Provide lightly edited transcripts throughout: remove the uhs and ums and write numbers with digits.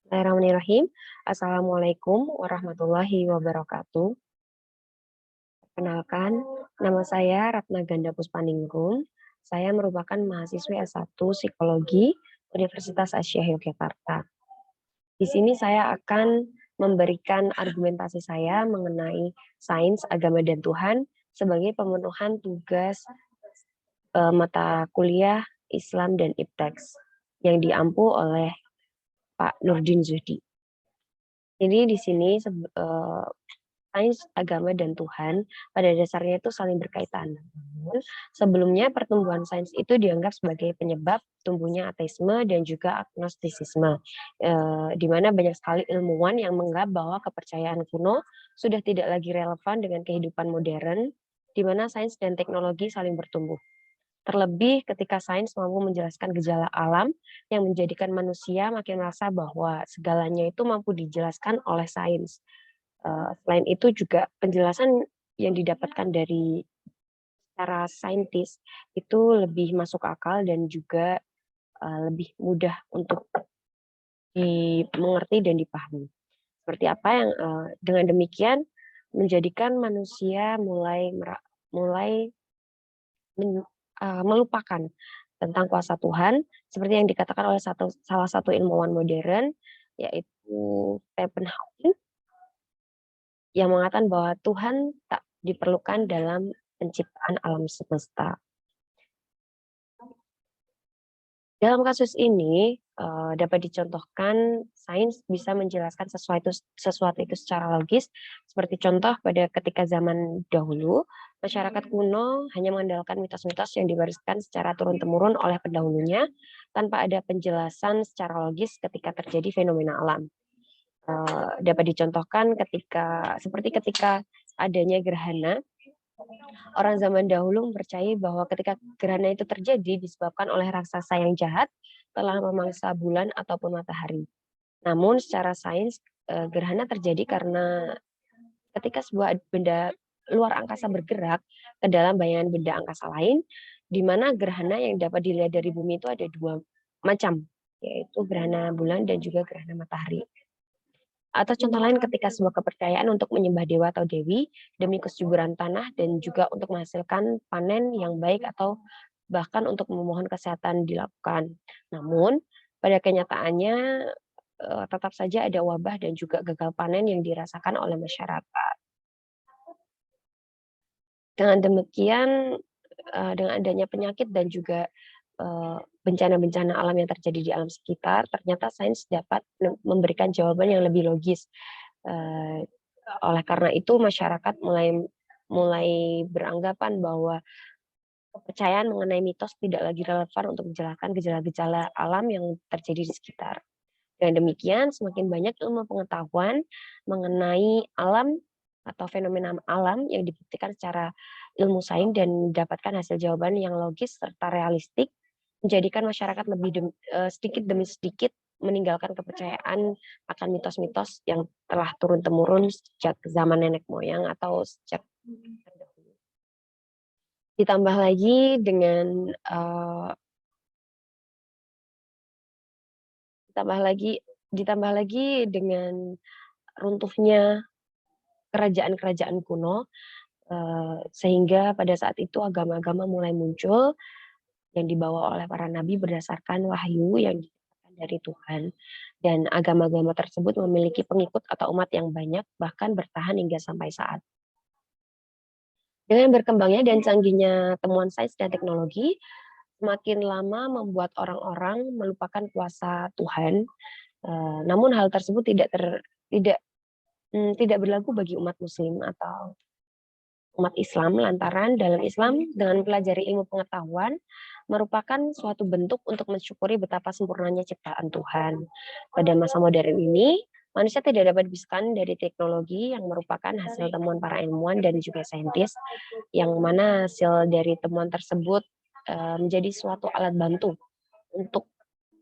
Bismillahirrahmanirrahim. Assalamualaikum warahmatullahi wabarakatuh. Perkenalkan, nama saya Ratna Ganda Puspaningrum. Saya merupakan mahasiswi S1 Psikologi Universitas Asia Yogyakarta. Di sini saya akan memberikan argumentasi saya mengenai sains, agama, dan Tuhan sebagai pemenuhan tugas mata kuliah Islam dan IPTEX yang diampu oleh Pak Nurdin Zudi. Jadi di sini sains, agama, dan Tuhan pada dasarnya itu saling berkaitan. Namun, sebelumnya pertumbuhan sains itu dianggap sebagai penyebab tumbuhnya ateisme dan juga agnostisisme, di mana banyak sekali ilmuwan yang menganggap bahwa kepercayaan kuno sudah tidak lagi relevan dengan kehidupan modern, di mana sains dan teknologi saling bertumbuh. Terlebih ketika sains mampu menjelaskan gejala alam yang menjadikan manusia makin merasa bahwa segalanya itu mampu dijelaskan oleh sains. Selain itu juga penjelasan yang didapatkan dari para saintis itu lebih masuk akal dan juga, lebih mudah untuk dimengerti dan dipahami. Seperti apa yang dengan demikian menjadikan manusia mulai melupakan tentang kuasa Tuhan, seperti yang dikatakan oleh salah satu ilmuwan modern, yaitu Stephen Hawking, yang mengatakan bahwa Tuhan tak diperlukan dalam penciptaan alam semesta. Dalam kasus ini, dapat dicontohkan sains bisa menjelaskan sesuatu itu secara logis, seperti contoh pada ketika zaman dahulu, masyarakat kuno hanya mengandalkan mitos-mitos yang diwariskan secara turun-temurun oleh pendahulunya, tanpa ada penjelasan secara logis ketika terjadi fenomena alam. Dapat dicontohkan seperti ketika adanya gerhana. Orang zaman dahulu mempercayai bahwa ketika gerhana itu terjadi disebabkan oleh raksasa yang jahat telah memangsa bulan ataupun matahari. Namun secara sains, gerhana terjadi karena ketika sebuah benda luar angkasa bergerak ke dalam bayangan benda angkasa lain, di mana gerhana yang dapat dilihat dari bumi itu ada dua macam, yaitu gerhana bulan dan juga gerhana matahari. Atau contoh lain ketika sebuah kepercayaan untuk menyembah dewa atau dewi demi kesuburan tanah dan juga untuk menghasilkan panen yang baik atau bahkan untuk memohon kesehatan dilakukan. Namun pada kenyataannya tetap saja ada wabah dan juga gagal panen yang dirasakan oleh masyarakat. Dengan demikian, dengan adanya penyakit dan juga bencana-bencana alam yang terjadi di alam sekitar, ternyata sains dapat memberikan jawaban yang lebih logis. Eee, Oleh karena itu masyarakat mulai mulai beranggapan bahwa kepercayaan mengenai mitos tidak lagi relevan untuk menjelaskan gejala-gejala alam yang terjadi di sekitar. Dengan demikian, semakin banyak ilmu pengetahuan mengenai alam atau fenomena alam yang dibuktikan secara ilmu sains dan mendapatkan hasil jawaban yang logis serta realistik, menjadikan masyarakat sedikit demi sedikit meninggalkan kepercayaan akan mitos-mitos yang telah turun-temurun sejak zaman nenek moyang atau sejak terdahulu. Ditambah lagi dengan, ditambah lagi ditambah lagi dengan runtuhnya kerajaan-kerajaan kuno, sehingga pada saat itu agama-agama mulai muncul yang dibawa oleh para nabi berdasarkan wahyu yang didapatkan dari Tuhan. Dan agama-agama tersebut memiliki pengikut atau umat yang banyak, bahkan bertahan hingga sampai saat. Dengan berkembangnya dan canggihnya temuan sains dan teknologi, semakin lama membuat orang-orang melupakan kuasa Tuhan. Namun hal tersebut tidak tidak berlaku bagi umat Muslim atau umat Islam lantaran dalam Islam dengan mempelajari ilmu pengetahuan merupakan suatu bentuk untuk mensyukuri betapa sempurnanya ciptaan Tuhan. Pada masa modern ini, manusia tidak dapat dipisahkan dari teknologi yang merupakan hasil temuan para ilmuwan dan juga saintis, yang mana hasil dari temuan tersebut menjadi suatu alat bantu untuk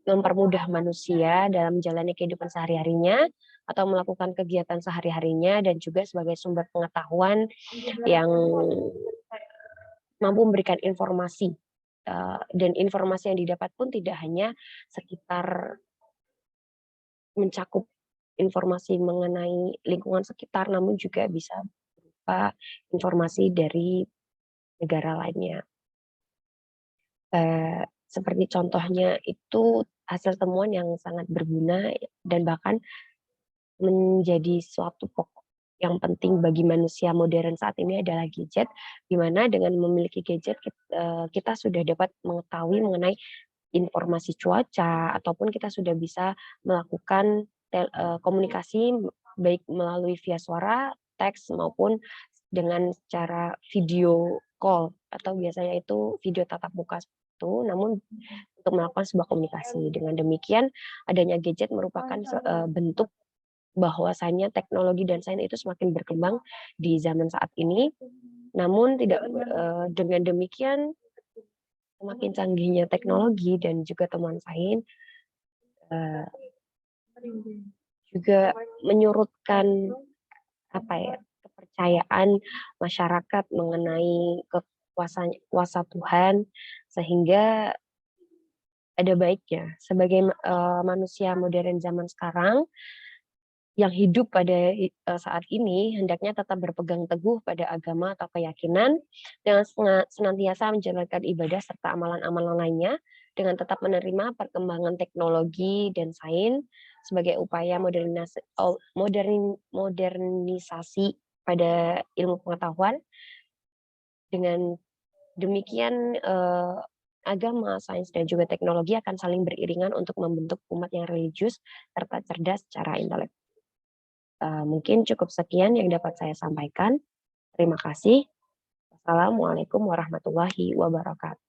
mempermudah manusia dalam menjalani kehidupan sehari-harinya atau melakukan kegiatan sehari-harinya dan juga sebagai sumber pengetahuan yang mampu memberikan informasi, dan informasi yang didapat pun tidak hanya sekitar mencakup informasi mengenai lingkungan sekitar, namun juga bisa berupa informasi dari negara lainnya. Seperti contohnya itu hasil temuan yang sangat berguna dan bahkan menjadi suatu pokok yang penting bagi manusia modern saat ini adalah gadget, di mana dengan memiliki gadget kita sudah dapat mengetahui mengenai informasi cuaca ataupun kita sudah bisa melakukan komunikasi baik melalui via suara, teks maupun dengan cara video call atau biasanya itu video tatap muka itu, namun untuk melakukan sebuah komunikasi. Dengan demikian, adanya gadget merupakan bentuk bahwasanya teknologi dan sains itu semakin berkembang di zaman saat ini. Namun tidak dengan demikian semakin canggihnya teknologi dan juga temuan sains juga menyurutkan kepercayaan masyarakat mengenai kuasa Tuhan, sehingga ada baiknya sebagai manusia modern zaman sekarang yang hidup pada saat ini hendaknya tetap berpegang teguh pada agama atau keyakinan dengan senantiasa menjalankan ibadah serta amalan-amalan lainnya dengan tetap menerima perkembangan teknologi dan sains sebagai upaya modernisasi pada ilmu pengetahuan. Dengan demikian agama, sains, dan juga teknologi akan saling beriringan untuk membentuk umat yang religius serta cerdas secara intelektual. Mungkin cukup sekian yang dapat saya sampaikan. Terima kasih. Wassalamualaikum warahmatullahi wabarakatuh.